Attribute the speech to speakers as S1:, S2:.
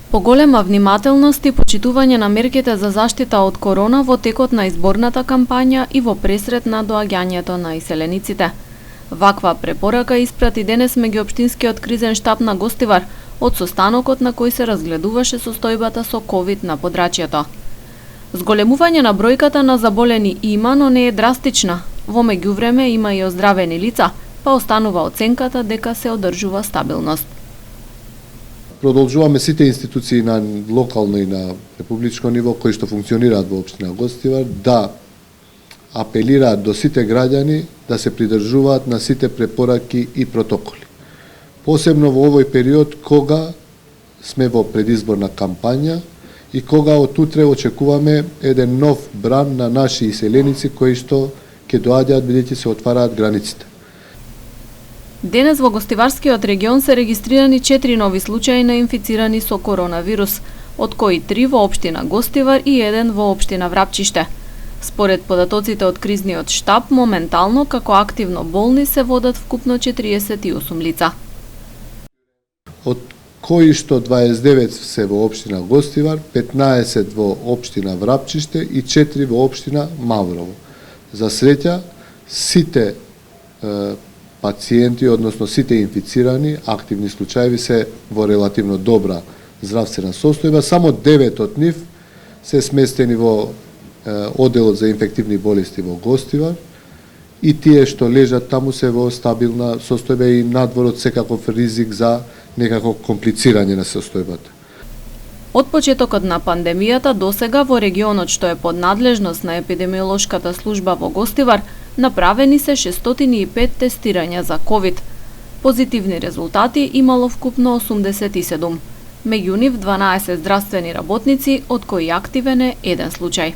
S1: Поголема внимателност и почитување на мерките за заштита од корона во текот на изборната кампања и во пресрет на доаѓањето на иселениците. Ваква препорака испрати денес меѓуопштинскиот кризен штаб на Гостивар од состанокот на кој се разгледуваше состојбата со ковид на подрачјето. Зголемување на бројката на заболени има, но не е драстична. Во меѓувреме има и оздравени лица, па останува оценката дека се одржува стабилност.
S2: Продолжуваме сите институции на локално и на републичко ниво кои што функционираат во општина Гостивар да апелираат до сите граѓани да се придржуваат на сите препораки и протоколи. Посебно во овој период кога сме во предизборна кампања и кога од утре очекуваме еден нов бран на наши иселеници кои што ќе доаѓаат бидејќи се отвараат границите.
S1: Денес во Гостиварскиот регион се регистрирани 4 нови случаи на инфицирани со коронавирус, од кои 3 во општина Гостивар и 1 во општина Врапчиште. Според податоците од кризниот штаб, моментално како активно болни се водат вкупно 48 лица.
S2: Од кои што 29 се во општина Гостивар, 15 во општина Врапчиште и 4 во општина Маврово. За среќа, сите пациенти, односно сите инфицирани, активни случаеви се во релативно добра здравствена состојба, само 9 од нив се сместени во одделот за инфективни болести во Гостивар и тие што лежат таму се во стабилна состојба и надвор од секаков ризик за некако комплицирање на состојбата.
S1: Од почетокот на пандемијата досега во регионот што е под надлежност на епидемиолошката служба во Гостивар направени се 605 тестирања за ковид. Позитивни резултати имало вкупно 87. Меѓу нив 12 здравствени работници, од кои активен е 1 случај.